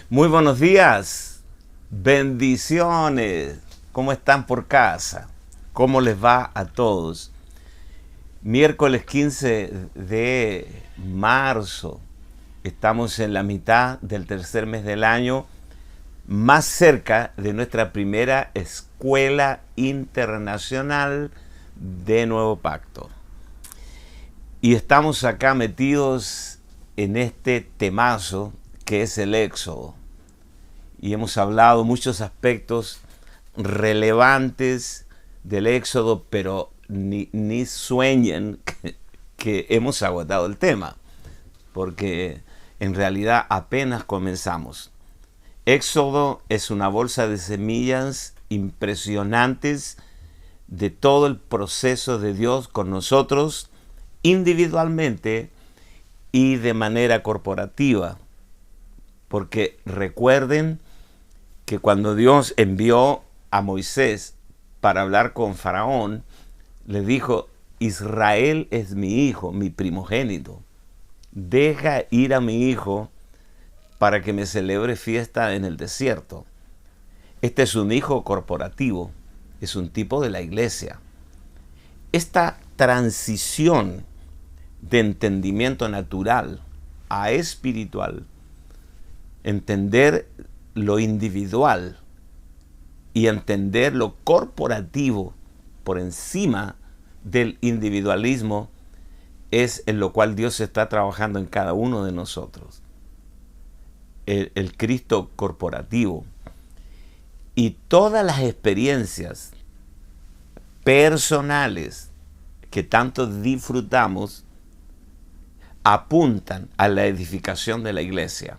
Muy buenos días, bendiciones. ¿Cómo están por casa? ¿Cómo les va a todos? Miércoles 15 de marzo. Estamos en la mitad del tercer mes del año, más cerca de nuestra primera escuela internacional de Nuevo Pacto. Y estamos acá metidos en este temazo que es el Éxodo. Y hemos hablado muchos aspectos relevantes del Éxodo, pero ni sueñen que hemos agotado el tema, porque en realidad apenas comenzamos. Éxodo es una bolsa de semillas impresionantes de todo el proceso de Dios con nosotros individualmente y de manera corporativa. Porque recuerden que cuando Dios envió a Moisés para hablar con Faraón, le dijo: Israel es mi hijo, mi primogénito. Deja ir a mi hijo para que me celebre fiesta en el desierto. Este es un hijo corporativo, es un tipo de la iglesia. Esta transición de entendimiento natural a espiritual, entender lo individual y entender lo corporativo por encima del individualismo, es en lo cual Dios está trabajando en cada uno de nosotros. El Cristo corporativo. Y todas las experiencias personales que tanto disfrutamos apuntan a la edificación de la iglesia.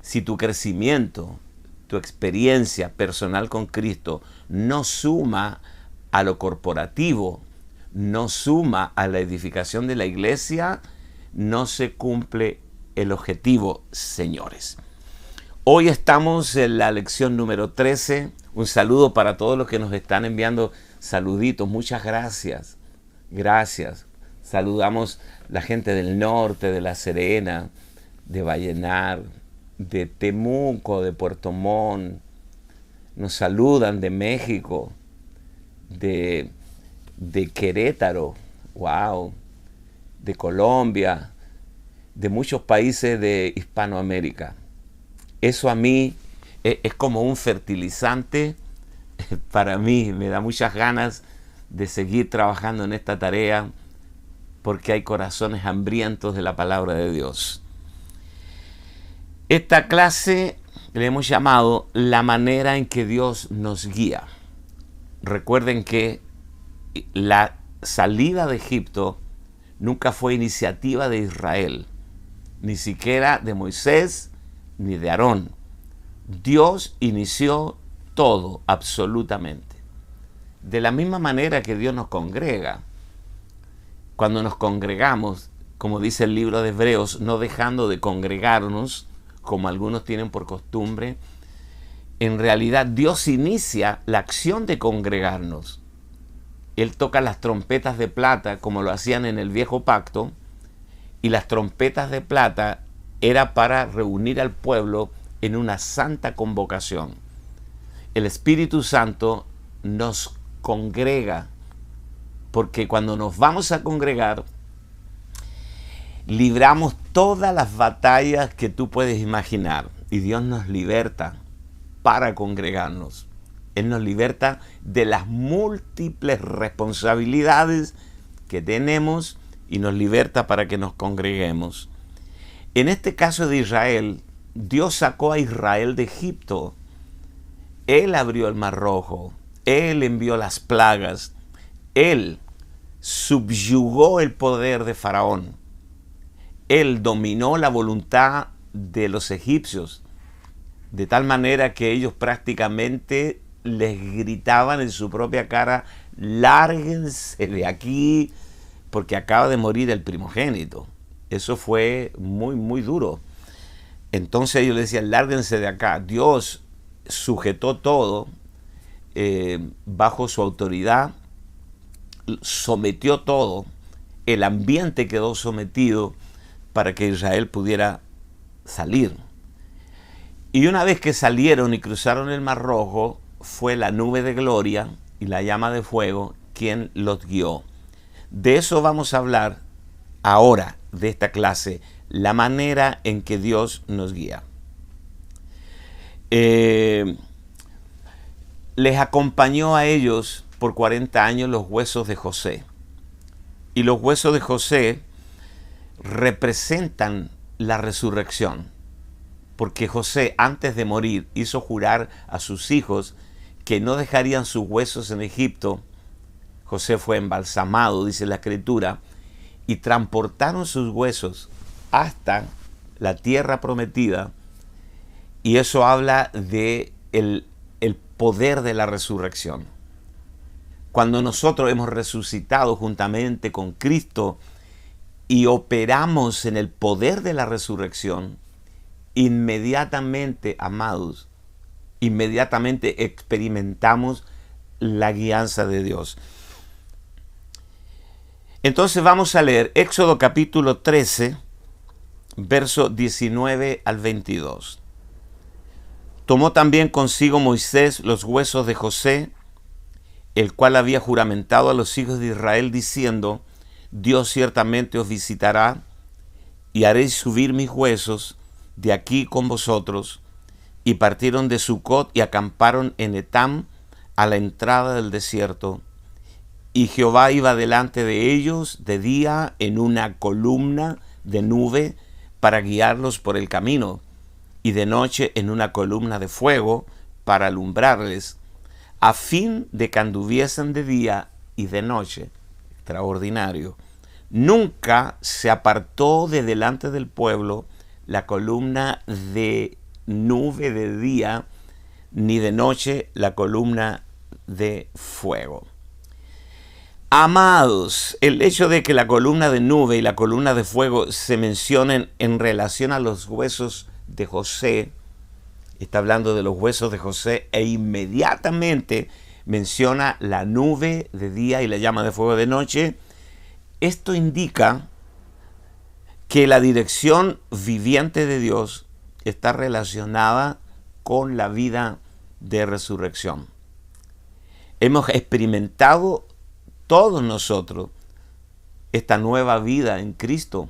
Si tu crecimiento, tu experiencia personal con Cristo no suma a lo corporativo, no suma a la edificación de la iglesia, no se cumple el objetivo, señores. Hoy estamos en la lección número 13. Un saludo para todos los que nos están enviando saluditos. Muchas gracias. Gracias. Saludamos la gente del norte, de La Serena, de Vallenar, de Temuco, de Puerto Montt. Nos saludan de México, de Querétaro, wow, de Colombia, de muchos países de Hispanoamérica. Eso a mí es como un fertilizante para mí. Me da muchas ganas de seguir trabajando en esta tarea porque hay corazones hambrientos de la palabra de Dios. Esta clase le hemos llamado la manera en que Dios nos guía. Recuerden que la salida de Egipto nunca fue iniciativa de Israel, ni siquiera de Moisés ni de Aarón. Dios inició todo, absolutamente. De la misma manera que Dios nos congrega. Cuando nos congregamos, como dice el libro de Hebreos, no dejando de congregarnos, como algunos tienen por costumbre, en realidad Dios inicia la acción de congregarnos. Él toca las trompetas de plata como lo hacían en el viejo pacto, y las trompetas de plata era para reunir al pueblo en una santa convocación. El Espíritu Santo nos congrega, porque cuando nos vamos a congregar, libramos todas las batallas que tú puedes imaginar, y Dios nos liberta para congregarnos. Él nos liberta de las múltiples responsabilidades que tenemos y nos liberta para que nos congreguemos. En este caso de Israel, Dios sacó a Israel de Egipto. Él abrió el Mar Rojo. Él envió las plagas. Él subyugó el poder de Faraón. Él dominó la voluntad de los egipcios, de tal manera que ellos prácticamente les gritaban en su propia cara: lárguense de aquí, porque acaba de morir el primogénito. Eso fue muy, muy duro. Entonces ellos le decían: lárguense de acá. Dios sujetó todo bajo su autoridad, sometió todo, el ambiente quedó sometido para que Israel pudiera salir. Y una vez que salieron y cruzaron el Mar Rojo, fue la nube de gloria y la llama de fuego quien los guió. De eso vamos a hablar ahora, de esta clase, la manera en que Dios nos guía. Les acompañó a ellos por 40 años los huesos de José. Y los huesos de José representan la resurrección. Porque José, antes de morir, hizo jurar a sus hijos que no dejarían sus huesos en Egipto. José fue embalsamado, dice la Escritura, y transportaron sus huesos hasta la tierra prometida. Y eso habla de el poder de la resurrección. Cuando nosotros hemos resucitado juntamente con Cristo y operamos en el poder de la resurrección, inmediatamente, amados, inmediatamente experimentamos la guianza de Dios. Entonces vamos a leer Éxodo capítulo 13, verso 19 al 22. Tomó también consigo Moisés los huesos de José, el cual había juramentado a los hijos de Israel, diciendo: Dios ciertamente os visitará, y haréis subir mis huesos de aquí con vosotros. Y partieron de Sucot y acamparon en Etam, a la entrada del desierto. Y Jehová iba delante de ellos de día en una columna de nube para guiarlos por el camino, y de noche en una columna de fuego para alumbrarles, a fin de que anduviesen de día y de noche. Extraordinario. Nunca se apartó de delante del pueblo la columna de nube de día, ni de noche la columna de fuego. Amados, el hecho de que la columna de nube y la columna de fuego se mencionen en relación a los huesos de José, está hablando de los huesos de José, e inmediatamente menciona la nube de día y la llama de fuego de noche. Esto indica que la dirección viviente de Dios está relacionada con la vida de resurrección. Hemos experimentado todos nosotros esta nueva vida en Cristo,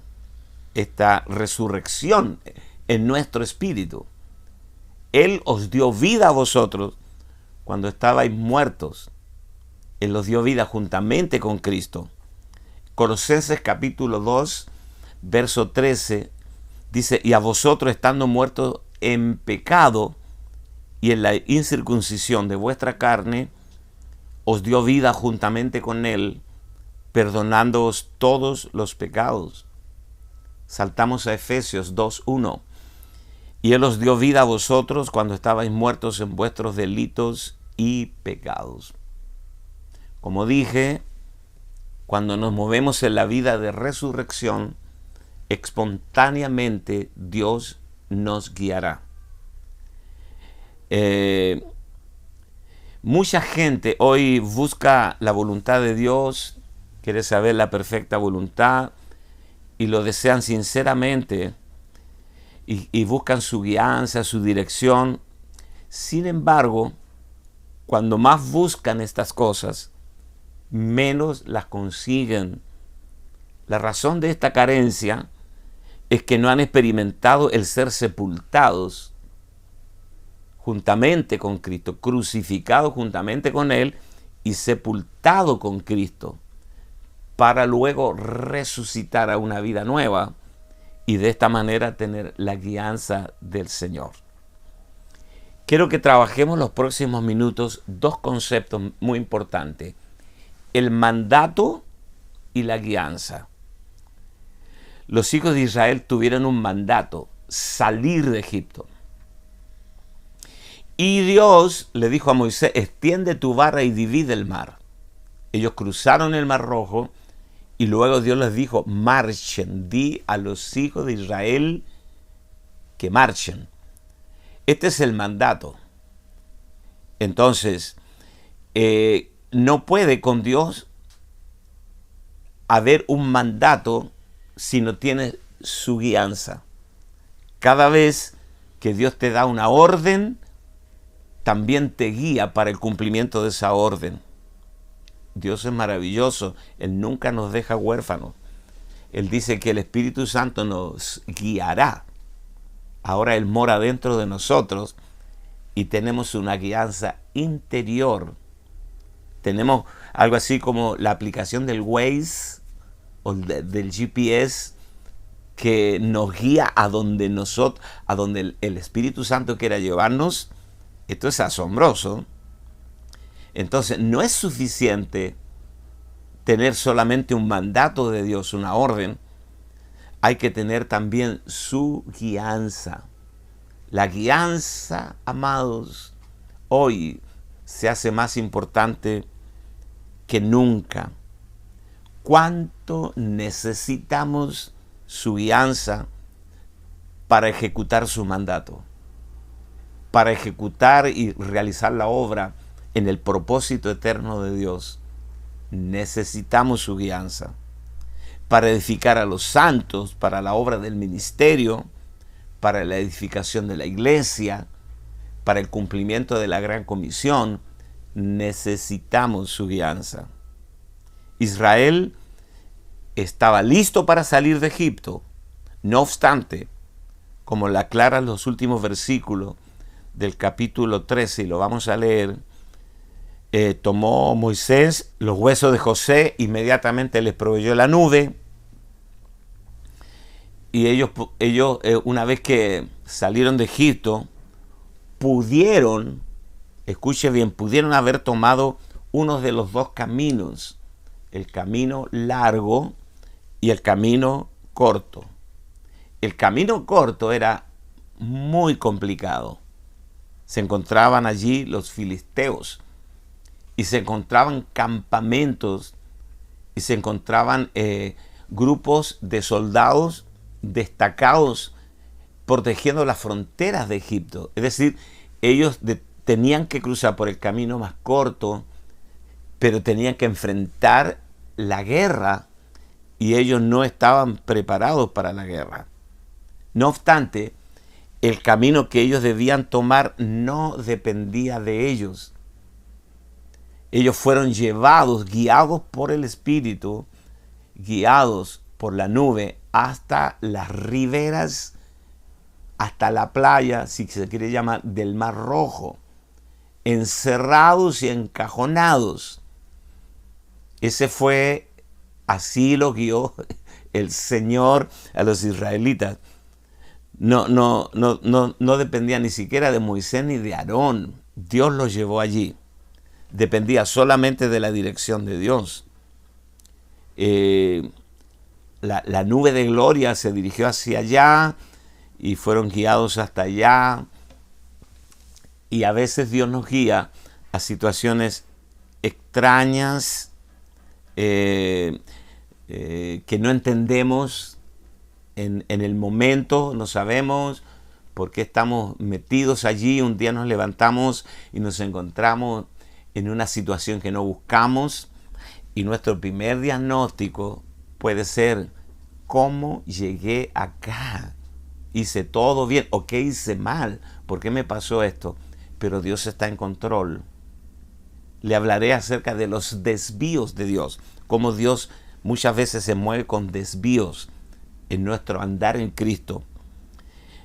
esta resurrección en nuestro espíritu. Él os dio vida a vosotros cuando estabais muertos. Él os dio vida juntamente con Cristo. Colosenses capítulo 2, verso 13, dice: y a vosotros, estando muertos en pecado y en la incircuncisión de vuestra carne, os dio vida juntamente con Él, perdonándoos todos los pecados. Saltamos a Efesios 2:1. Y Él os dio vida a vosotros cuando estabais muertos en vuestros delitos y pecados. Como dije, cuando nos movemos en la vida de resurrección, espontáneamente Dios nos guiará. Mucha gente hoy busca la voluntad de Dios, quiere saber la perfecta voluntad y lo desean sinceramente y buscan su guianza, su dirección. Sin embargo, cuando más buscan estas cosas, menos las consiguen. La razón de esta carencia es que no han experimentado el ser sepultados juntamente con Cristo, crucificado juntamente con Él y sepultado con Cristo, para luego resucitar a una vida nueva y de esta manera tener la guianza del Señor. Quiero que trabajemos los próximos minutos dos conceptos muy importantes: el mandato y la guianza. Los hijos de Israel tuvieron un mandato: salir de Egipto. Y Dios le dijo a Moisés: extiende tu vara y divide el mar. Ellos cruzaron el Mar Rojo y luego Dios les dijo: marchen, di a los hijos de Israel que marchen. Este es el mandato. Entonces, no puede con Dios haber un mandato si no tiene su guianza. Cada vez que Dios te da una orden, también te guía para el cumplimiento de esa orden. Dios es maravilloso, Él nunca nos deja huérfanos. Él dice que el Espíritu Santo nos guiará. Ahora Él mora dentro de nosotros y tenemos una guianza interior. Tenemos algo así como la aplicación del Waze o del GPS que nos guía a donde el Espíritu Santo quiera llevarnos. Esto es asombroso. Entonces, no es suficiente tener solamente un mandato de Dios, una orden. Hay que tener también su guianza. La guianza, amados, hoy se hace más importante que nunca. ¿Cuánto necesitamos su guianza para ejecutar su mandato? Para ejecutar y realizar la obra en el propósito eterno de Dios. Necesitamos su guianza. Para edificar a los santos, para la obra del ministerio, para la edificación de la iglesia, para el cumplimiento de la gran comisión, necesitamos su guianza. Israel estaba listo para salir de Egipto. No obstante, como lo aclaran los últimos versículos del capítulo 13, y lo vamos a leer, tomó Moisés los huesos de José, inmediatamente les proveyó la nube, y ellos una vez que salieron de Egipto, pudieron, escuche bien, pudieron haber tomado uno de los dos caminos, el camino largo y el camino corto. El camino corto era muy complicado. Se encontraban allí los filisteos y se encontraban campamentos y se encontraban grupos de soldados destacados protegiendo las fronteras de Egipto. Es decir, ellos tenían que cruzar por el camino más corto, pero tenían que enfrentar la guerra y ellos no estaban preparados para la guerra. No obstante, el camino que ellos debían tomar no dependía de ellos. Ellos fueron llevados, guiados por el Espíritu, guiados por la nube hasta las riberas, hasta la playa, si se quiere llamar, del Mar Rojo, encerrados y encajonados. Así lo guió el Señor a los israelitas. No dependía ni siquiera de Moisés ni de Aarón. Dios los llevó allí. Dependía solamente de la dirección de Dios. La nube de gloria se dirigió hacia allá y fueron guiados hasta allá. Y a veces Dios nos guía a situaciones extrañas que no entendemos en el momento, no sabemos por qué estamos metidos allí. Un día nos levantamos y nos encontramos en una situación que no buscamos y nuestro primer diagnóstico puede ser: ¿cómo llegué acá? ¿Hice todo bien o qué hice mal? ¿Por qué me pasó esto? Pero Dios está en control. Le hablaré acerca de los desvíos de Dios, cómo Dios muchas veces se mueve con desvíos en nuestro andar en Cristo.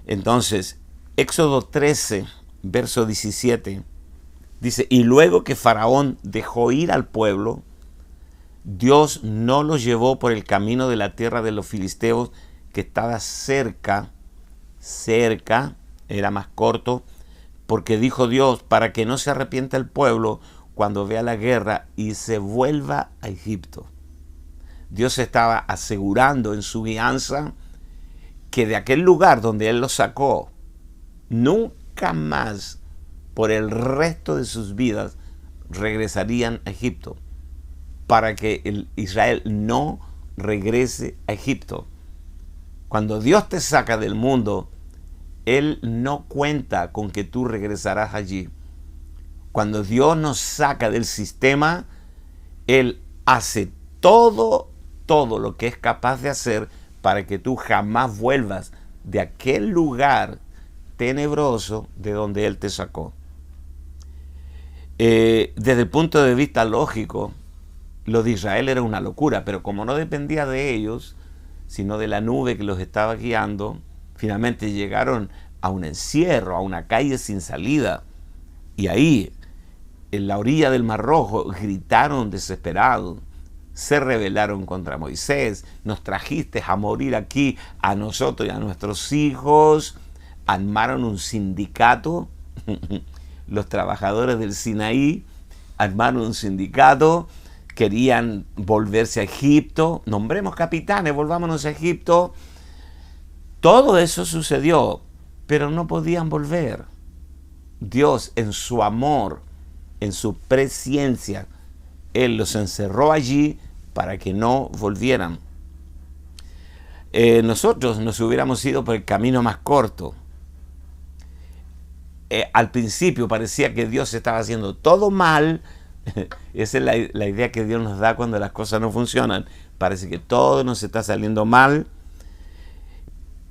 Entonces, Éxodo 13, verso 17, dice: y luego que Faraón dejó ir al pueblo, Dios no los llevó por el camino de la tierra de los filisteos que estaba cerca, era más corto, porque dijo Dios, para que no se arrepienta el pueblo cuando vea la guerra y se vuelva a Egipto. Dios estaba asegurando en su guianza que de aquel lugar donde Él los sacó, nunca más por el resto de sus vidas regresarían a Egipto, para que Israel no regrese a Egipto. Cuando Dios te saca del mundo, Él no cuenta con que tú regresarás allí. Cuando Dios nos saca del sistema, Él hace todo lo que es capaz de hacer para que tú jamás vuelvas de aquel lugar tenebroso de donde Él te sacó. Desde el punto de vista lógico, lo de Israel era una locura, pero como no dependía de ellos, sino de la nube que los estaba guiando, finalmente llegaron a un encierro, a una calle sin salida. Y ahí, en la orilla del Mar Rojo, gritaron desesperados, se rebelaron contra Moisés: nos trajiste a morir aquí a nosotros y a nuestros hijos. Armaron un sindicato, los trabajadores del Sinaí armaron un sindicato, querían volverse a Egipto. Nombremos capitanes, volvámonos a Egipto. Todo eso sucedió, pero no podían volver. Dios, en su amor, en su presciencia, Él los encerró allí para que no volvieran. Nosotros nos hubiéramos ido por el camino más corto. Al principio parecía que Dios estaba haciendo todo mal. Esa es la idea que Dios nos da cuando las cosas no funcionan. Parece que todo nos está saliendo mal.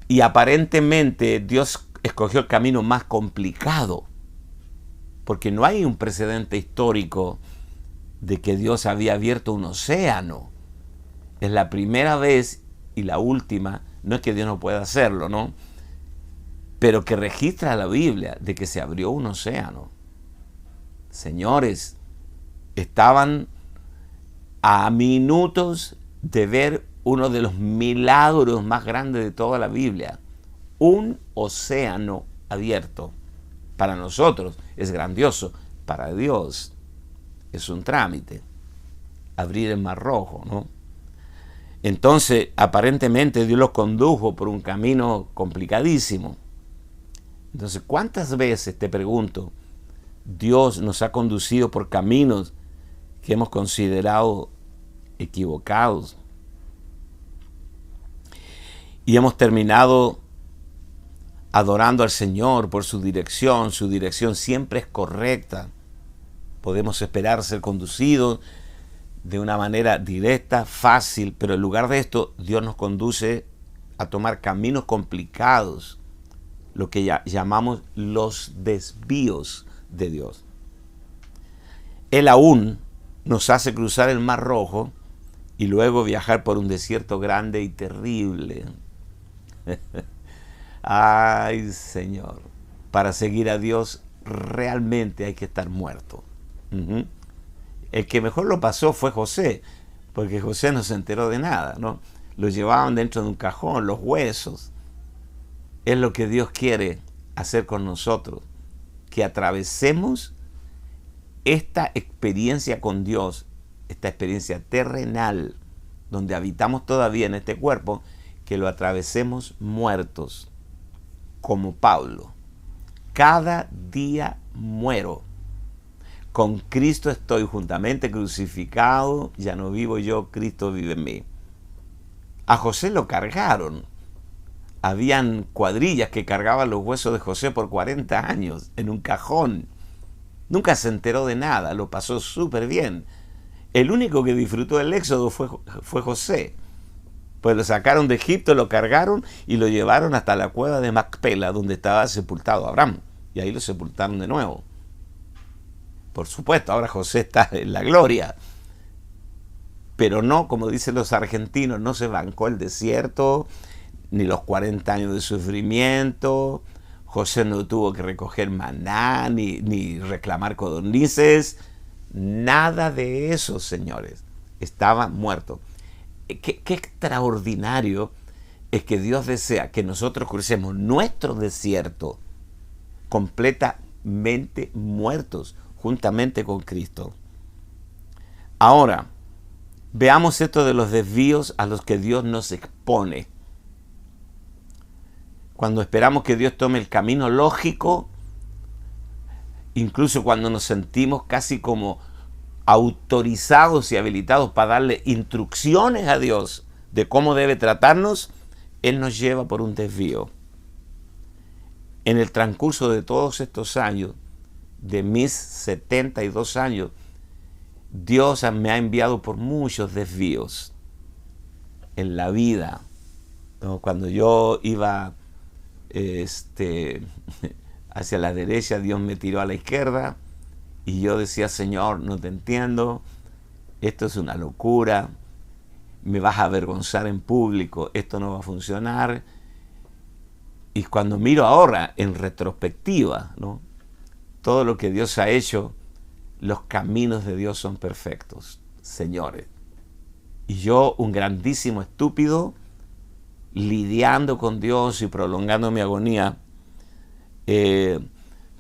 Y aparentemente Dios escogió el camino más complicado, porque no hay un precedente histórico de que Dios había abierto un océano. Es la primera vez y la última. No es que Dios no pueda hacerlo, ¿no? Pero que registra la Biblia de que se abrió un océano. Señores, estaban a minutos de ver uno de los milagros más grandes de toda la Biblia. Un océano abierto. Para nosotros es grandioso. Para Dios es un trámite. Abrir el Mar Rojo, ¿no? Entonces, aparentemente Dios los condujo por un camino complicadísimo. Entonces, ¿cuántas veces, te pregunto, Dios nos ha conducido por caminos que hemos considerado equivocados? Y hemos terminado adorando al Señor por su dirección. Su dirección siempre es correcta. Podemos esperar ser conducidos de una manera directa, fácil, pero en lugar de esto, Dios nos conduce a tomar caminos complicados, lo que llamamos los desvíos de Dios. Él aún nos hace cruzar el Mar Rojo y luego viajar por un desierto grande y terrible. Ay, Señor, para seguir a Dios realmente hay que estar muerto. El que mejor lo pasó fue José, porque José no se enteró de nada, ¿no? Lo llevaban dentro de un cajón, los huesos. Es lo que Dios quiere hacer con nosotros, que atravesemos esta experiencia con Dios, esta experiencia terrenal, donde habitamos todavía en este cuerpo, que lo atravesemos muertos, como Pablo. Cada día muero. Con Cristo estoy juntamente crucificado, ya no vivo yo, Cristo vive en mí. A José lo cargaron. Habían cuadrillas que cargaban los huesos de José por 40 años en un cajón. Nunca se enteró de nada, lo pasó súper bien. El único que disfrutó del éxodo fue José. Pues lo sacaron de Egipto, lo cargaron y lo llevaron hasta la cueva de Macpela, donde estaba sepultado Abraham. Y ahí lo sepultaron de nuevo. Por supuesto, ahora José está en la gloria. Pero no, como dicen los argentinos, no se bancó el desierto, ni los 40 años de sufrimiento. José no tuvo que recoger maná, ni reclamar codornices. Nada de eso, señores. Estaba muerto. Qué extraordinario es que Dios desea que nosotros crucemos nuestro desierto completamente muertos, juntamente con Cristo. Ahora, veamos esto de los desvíos a los que Dios nos expone. Cuando esperamos que Dios tome el camino lógico, incluso cuando nos sentimos casi como autorizados y habilitados para darle instrucciones a Dios de cómo debe tratarnos, Él nos lleva por un desvío. En el transcurso de todos estos años, de mis 72 años, Dios me ha enviado por muchos desvíos en la vida. Cuando yo iba hacia la derecha, Dios me tiró a la izquierda, y yo decía, Señor, no te entiendo, esto es una locura, me vas a avergonzar en público, esto no va a funcionar. Y cuando miro ahora en retrospectiva, ¿no?, todo lo que Dios ha hecho, los caminos de Dios son perfectos, señores. Y yo, un grandísimo estúpido, lidiando con Dios y prolongando mi agonía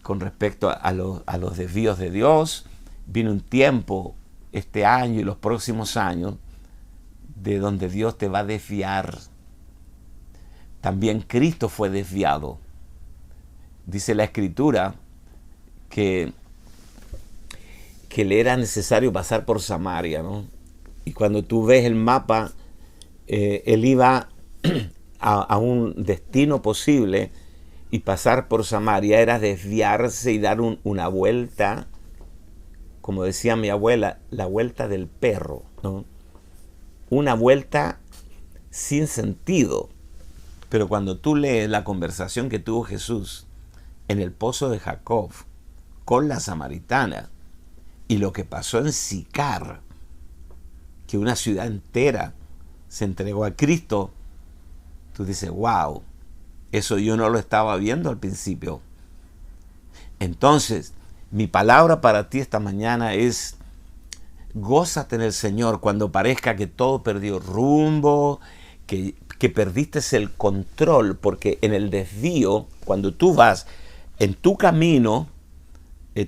con respecto a los desvíos de Dios. Viene un tiempo, este año y los próximos años, de donde Dios te va a desviar. También Cristo fue desviado. Dice la Escritura que le era necesario pasar por Samaria, ¿no? Y cuando tú ves el mapa, él iba a un destino posible, y pasar por Samaria era desviarse y dar una vuelta, como decía mi abuela, la vuelta del perro, ¿no? Una vuelta sin sentido. Pero cuando tú lees la conversación que tuvo Jesús en el pozo de Jacob con la samaritana, y lo que pasó en Sicar, que una ciudad entera se entregó a Cristo, tú dices, wow, eso yo no lo estaba viendo al principio. Entonces, mi palabra para ti esta mañana es: gózate en el Señor cuando parezca que todo perdió rumbo, que perdiste el control, porque en el desvío, cuando tú vas en tu camino,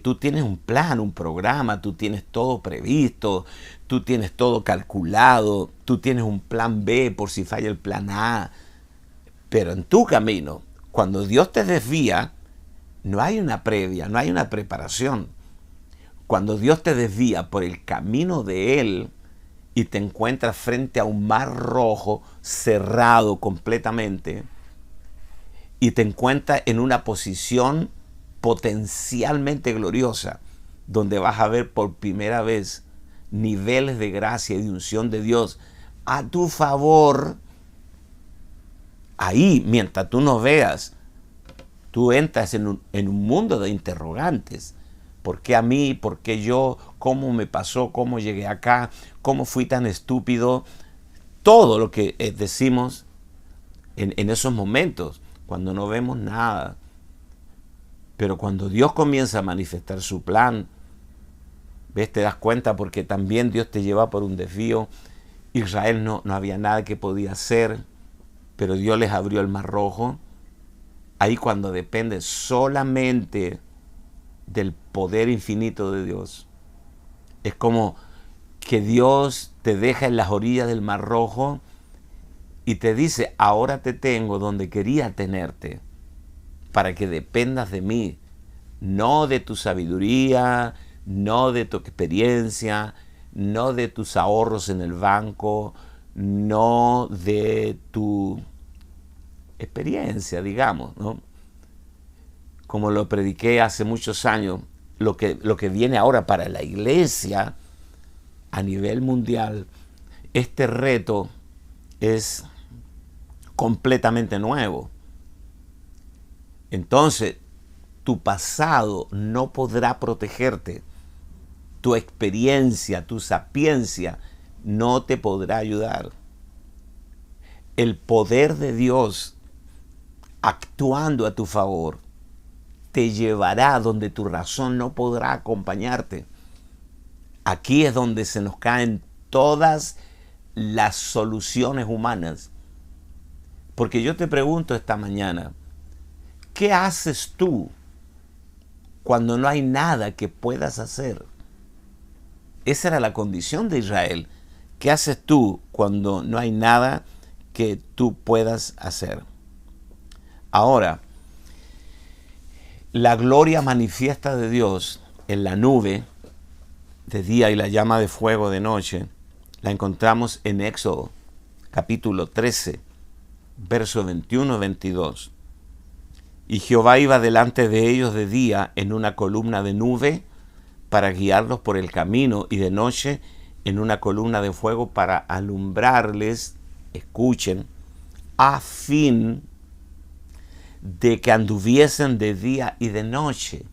tú tienes un plan, un programa, tú tienes todo previsto, tú tienes todo calculado, tú tienes un plan B por si falla el plan A. Pero en tu camino, cuando Dios te desvía, no hay una previa, no hay una preparación. Cuando Dios te desvía por el camino de Él y te encuentras frente a un mar rojo cerrado completamente, y te encuentras en una posición potencialmente gloriosa, donde vas a ver por primera vez niveles de gracia y de unción de Dios a tu favor. Ahí, mientras tú no veas, tú entras en un mundo de interrogantes. ¿Por qué a mí? ¿Por qué yo? ¿Cómo me pasó? ¿Cómo llegué acá? ¿Cómo fui tan estúpido? Todo lo que decimos en esos momentos, cuando no vemos nada. Pero cuando Dios comienza a manifestar su plan, ¿ves? Te das cuenta, porque también Dios te lleva por un desvío. Israel no había nada que podía hacer, pero Dios les abrió el mar rojo. Ahí, cuando depende solamente del poder infinito de Dios, es como que Dios te deja en las orillas del mar rojo y te dice: ahora te tengo donde quería tenerte, para que dependas de mí, no de tu sabiduría, no de tu experiencia, no de tus ahorros en el banco, no de tu experiencia, digamos, ¿no? Como lo prediqué hace muchos años, lo que viene ahora para la iglesia a nivel mundial, este reto es completamente nuevo. Entonces, tu pasado no podrá protegerte. Tu experiencia, tu sapiencia no te podrá ayudar. El poder de Dios actuando a tu favor te llevará donde tu razón no podrá acompañarte. Aquí es donde se nos caen todas las soluciones humanas. Porque yo te pregunto esta mañana, ¿qué haces tú cuando no hay nada que puedas hacer? Esa era la condición de Israel. ¿Qué haces tú cuando no hay nada que tú puedas hacer? Ahora, la gloria manifiesta de Dios en la nube de día y la llama de fuego de noche, la encontramos en Éxodo capítulo 13, versos 21-22. Y Jehová iba delante de ellos de día en una columna de nube para guiarlos por el camino, y de noche en una columna de fuego para alumbrarles, escuchen, a fin de que anduviesen de día y de noche.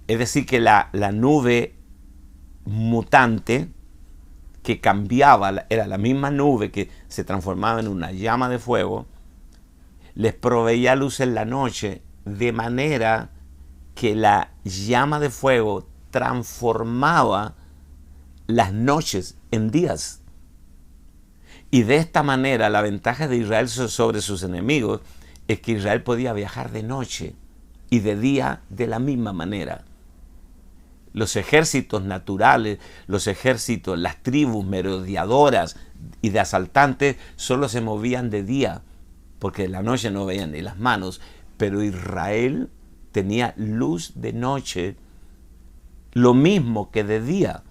Es decir, que la nube mutante que cambiaba, era la misma nube que se transformaba en una llama de fuego, les proveía luz en la noche, de manera que la llama de fuego transformaba las noches en días. Y de esta manera la ventaja de Israel sobre sus enemigos es que Israel podía viajar de noche y de día de la misma manera. Los ejércitos naturales, los ejércitos, las tribus merodeadoras y de asaltantes solo se movían de día, porque de la noche no veían ni las manos, pero Israel tenía luz de noche, lo mismo que de día.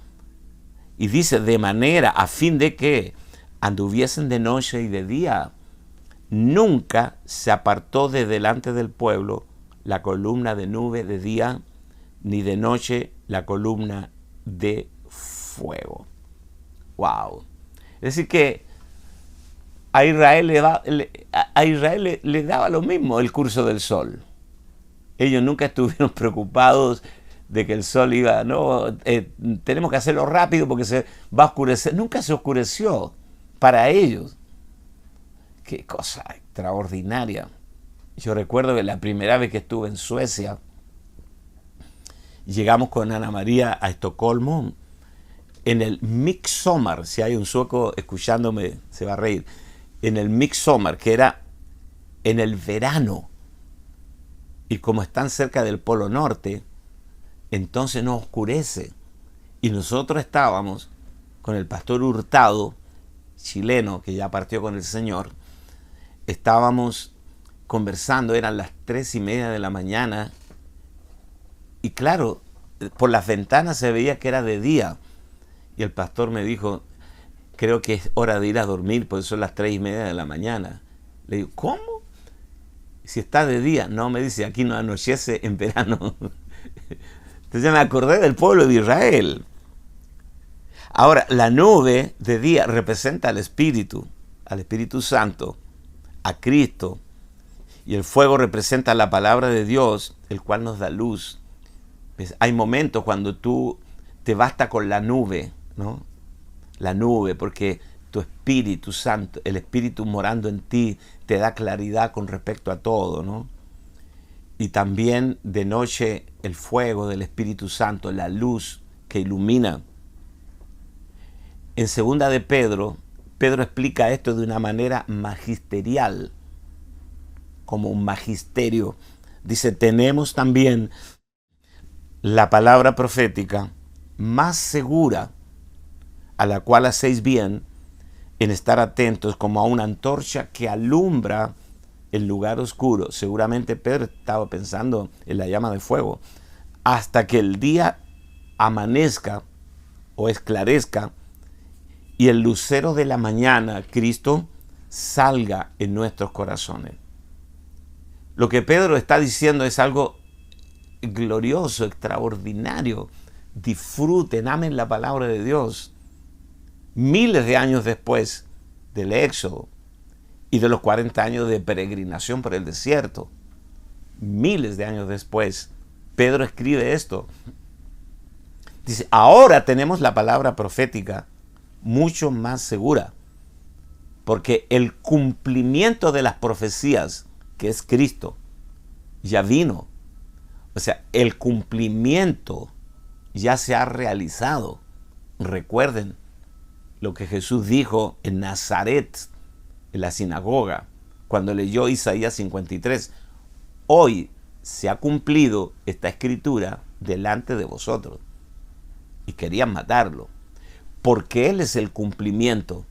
Y dice, de manera, a fin de que anduviesen de noche y de día. Nunca se apartó de delante del pueblo la columna de nube de día, ni de noche la columna de fuego. Wow. Es decir que a Israel le daba lo mismo el curso del sol. Ellos nunca estuvieron preocupados de que el sol iba, no, tenemos que hacerlo rápido porque se va a oscurecer. Nunca se oscureció para ellos. Qué cosa extraordinaria. Yo recuerdo que la primera vez que estuve en Suecia, llegamos con Ana María a Estocolmo en el Midsommar. Si hay un sueco escuchándome, se va a reír. En el Midsommar, que era en el verano. Y como están cerca del Polo Norte, entonces no oscurece. Y nosotros estábamos con el pastor Hurtado, chileno, que ya partió con el Señor. Estábamos conversando, eran las 3:30 de la mañana. Y claro, por las ventanas se veía que era de día. Y el pastor me dijo, creo que es hora de ir a dormir, porque son las 3:30 de la mañana. Le digo, ¿cómo? Si está de día. No, me dice, aquí no anochece en verano. Entonces me acordé del pueblo de Israel. Ahora, la nube de día representa al Espíritu Santo, a Cristo. Y el fuego representa la palabra de Dios, el cual nos da luz. ¿Ves? Hay momentos cuando tú te basta con la nube, ¿no? La nube, porque tu Espíritu Santo, el Espíritu morando en ti, te da claridad con respecto a todo, ¿no? Y también de noche el fuego del Espíritu Santo, la luz que ilumina. En segunda de Pedro, Pedro explica esto de una manera magisterial, como un magisterio. Dice, tenemos también la palabra profética más segura, a la cual hacéis bien en estar atentos como a una antorcha que alumbra el lugar oscuro. Seguramente Pedro estaba pensando en la llama de fuego. Hasta que el día amanezca o esclarezca y el lucero de la mañana, Cristo, salga en nuestros corazones. Lo que Pedro está diciendo es algo glorioso, extraordinario. Disfruten, amen la palabra de Dios. Miles de años después del Éxodo y de los 40 años de peregrinación por el desierto, miles de años después, Pedro escribe esto. Dice, ahora tenemos la palabra profética mucho más segura, porque el cumplimiento de las profecías, que es Cristo, ya vino. O sea, el cumplimiento ya se ha realizado. Recuerden lo que Jesús dijo en Nazaret, en la sinagoga, cuando leyó Isaías 53. Hoy se ha cumplido esta escritura delante de vosotros. Y querían matarlo, porque Él es el cumplimiento.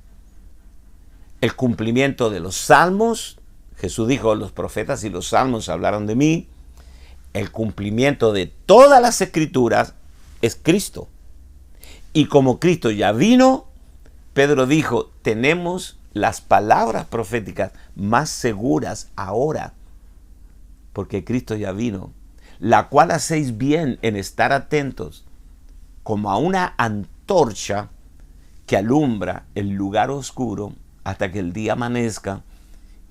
El cumplimiento de los salmos. Jesús dijo, los profetas y los salmos hablaron de mí. El cumplimiento de todas las escrituras es Cristo. Y como Cristo ya vino, Pedro dijo, tenemos las palabras proféticas más seguras ahora, porque Cristo ya vino, la cual hacéis bien en estar atentos, como a una antorcha que alumbra el lugar oscuro hasta que el día amanezca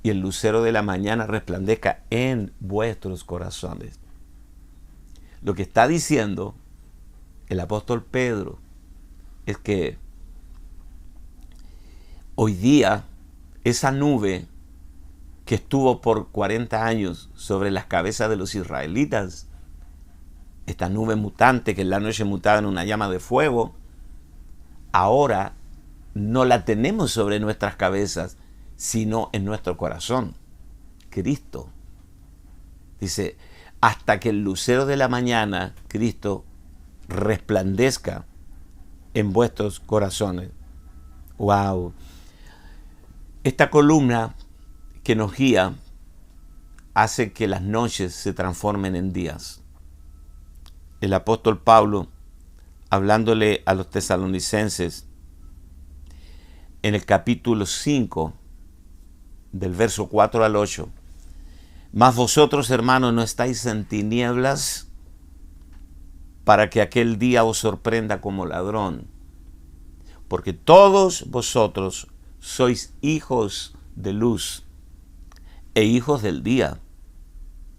y el lucero de la mañana resplandezca en vuestros corazones. Lo que está diciendo el apóstol Pedro es que hoy día esa nube que estuvo por 40 años sobre las cabezas de los israelitas, esta nube mutante que en la noche mutaba en una llama de fuego, ahora no la tenemos sobre nuestras cabezas, sino en nuestro corazón. Cristo. Dice, hasta que el lucero de la mañana, Cristo, resplandezca en vuestros corazones. ¡Wow! Esta columna que nos guía hace que las noches se transformen en días. El apóstol Pablo, hablándole a los tesalonicenses, en el capítulo 5, del verso 4 al 8, mas vosotros, hermanos, no estáis en tinieblas para que aquel día os sorprenda como ladrón, porque todos vosotros sois hijos de luz e hijos del día.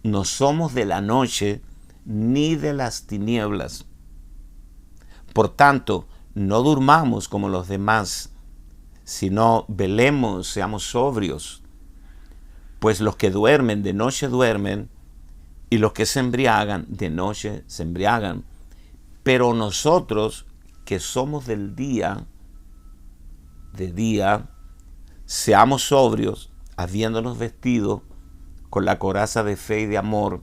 No somos de la noche ni de las tinieblas. Por tanto, no durmamos como los demás, sino velemos, seamos sobrios. Pues los que duermen de noche duermen, y los que se embriagan de noche se embriagan. Pero nosotros que somos del día, de día, seamos sobrios, habiéndonos vestido con la coraza de fe y de amor,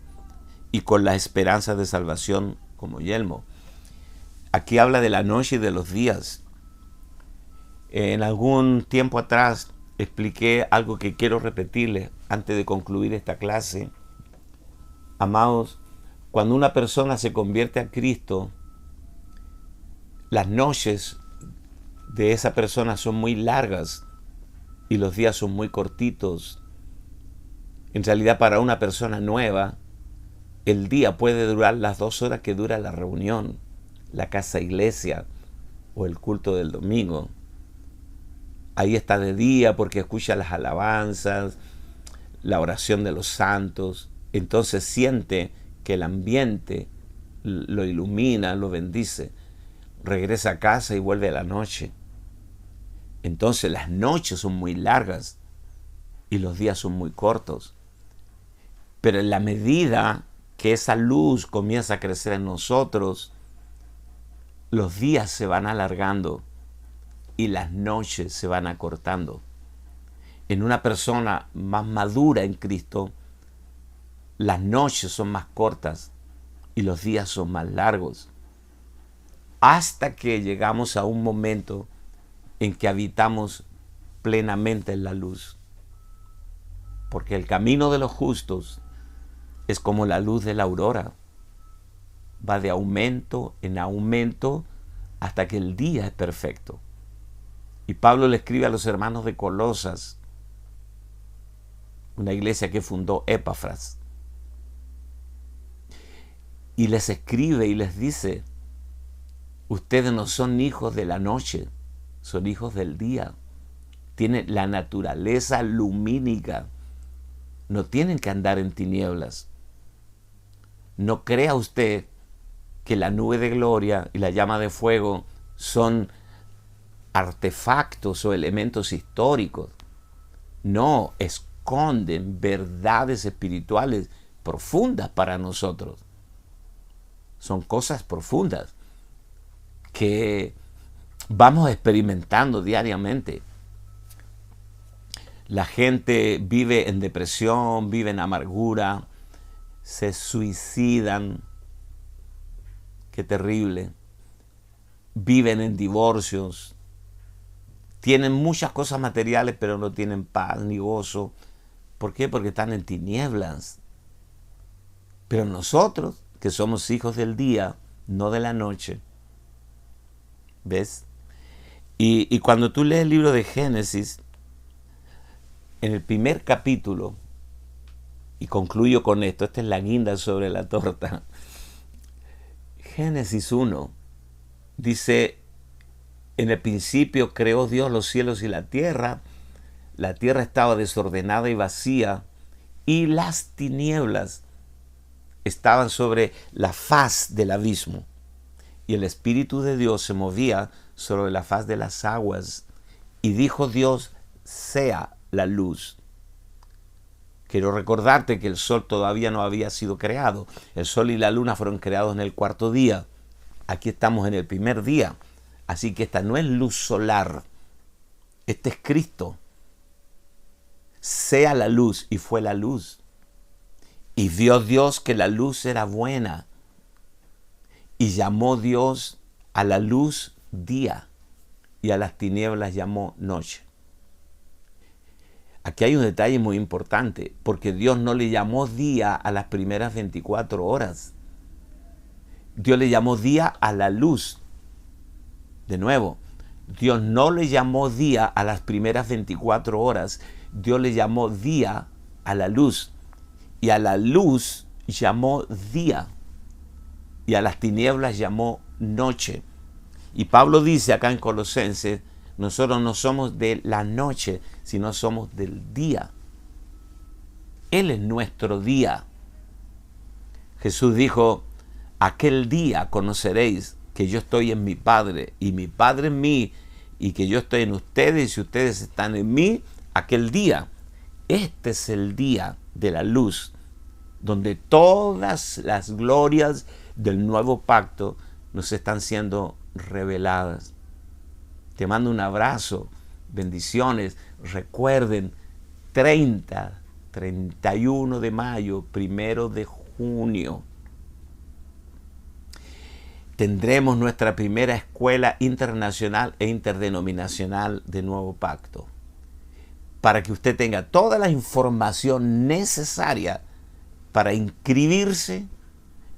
y con la esperanza de salvación como yelmo. Aquí habla de la noche y de los días. En algún tiempo atrás expliqué algo que quiero repetirles antes de concluir esta clase. Amados, cuando una persona se convierte a Cristo, las noches de esa persona son muy largas y los días son muy cortitos. En realidad, para una persona nueva, el día puede durar las 2 horas que dura la reunión, la casa iglesia o el culto del domingo. Ahí está de día porque escucha las alabanzas, la oración de los santos. Entonces siente que el ambiente lo ilumina, lo bendice. Regresa a casa y vuelve a la noche. Entonces las noches son muy largas y los días son muy cortos. Pero en la medida que esa luz comienza a crecer en nosotros, los días se van alargando y las noches se van acortando. En una persona más madura en Cristo, las noches son más cortas y los días son más largos. Hasta que llegamos a un momento en que habitamos plenamente en la luz. Porque el camino de los justos es como la luz de la aurora. Va de aumento en aumento hasta que el día es perfecto. Y Pablo le escribe a los hermanos de Colosas, una iglesia que fundó Epafras, y les escribe y les dice, ustedes no son hijos de la noche, son hijos del día. Tienen la naturaleza lumínica. No tienen que andar en tinieblas. No crea usted que la nube de gloria y la llama de fuego son artefactos o elementos históricos. No, esconden verdades espirituales profundas para nosotros. Son cosas profundas que vamos experimentando diariamente. La gente vive en depresión, vive en amargura, se suicidan. Qué terrible. Viven en divorcios. Tienen muchas cosas materiales, pero no tienen paz ni gozo. ¿Por qué? Porque están en tinieblas. Pero nosotros, que somos hijos del día, no de la noche. ¿Ves? Y cuando tú lees el libro de Génesis, en el primer capítulo, y concluyo con esto, esta es la guinda sobre la torta. Génesis 1 dice, en el principio creó Dios los cielos y la tierra la tierra estaba desordenada y vacía, y las tinieblas estaban sobre la faz del abismo. Y el Espíritu de Dios se movía sobre la faz de las aguas. Y dijo Dios, sea la luz. Quiero recordarte que el sol todavía no había sido creado. El sol y la luna fueron creados en el cuarto día. Aquí estamos en el primer día. Así que esta no es luz solar. Este es Cristo. Sea la luz, y fue la luz. Y vio Dios que la luz era buena. Y llamó Dios a la luz día, y a las tinieblas llamó noche. Aquí hay un detalle muy importante, porque Dios no le llamó día a las primeras 24 horas. Dios le llamó día a la luz. De nuevo, Dios no le llamó día a las primeras 24 horas. Dios le llamó día a la luz. Y a la luz llamó día. Y a las tinieblas llamó noche. Y Pablo dice acá en Colosenses, nosotros no somos de la noche, sino somos del día. Él es nuestro día. Jesús dijo, aquel día conoceréis que yo estoy en mi Padre y mi Padre en mí, y que yo estoy en ustedes y ustedes están en mí. Aquel día, este es el día de la luz, donde todas las glorias del nuevo pacto nos están siendo reveladas. Te mando un abrazo, bendiciones. Recuerden, 31 de mayo, 1 de junio, tendremos nuestra primera escuela internacional e interdenominacional de Nuevo Pacto. Para que usted tenga toda la información necesaria para inscribirse,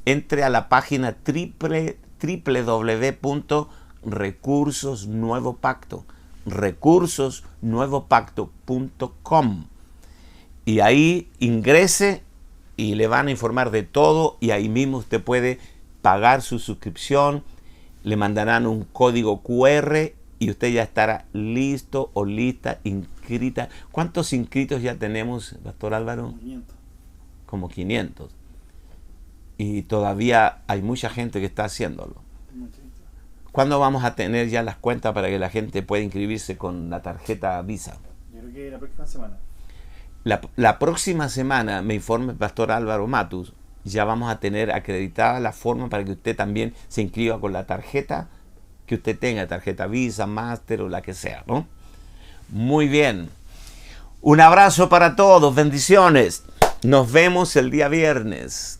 entre a la página www.recursosnuevopacto.com, y ahí ingrese y le van a informar de todo, y ahí mismo usted puede pagar su suscripción. Le mandarán un código QR y usted ya estará listo o lista, inscrita. ¿Cuántos inscritos ya tenemos, Pastor Álvaro? 500. Como 500. Y todavía hay mucha gente que está haciéndolo. ¿Cuándo vamos a tener ya las cuentas para que la gente pueda inscribirse con la tarjeta Visa? Yo creo que la próxima semana. La próxima semana, me informa el Pastor Álvaro Matus, ya vamos a tener acreditada la forma para que usted también se inscriba con la tarjeta que usted tenga, tarjeta Visa, Master o la que sea, ¿no? Muy bien. Un abrazo para todos, bendiciones. Nos vemos el día viernes.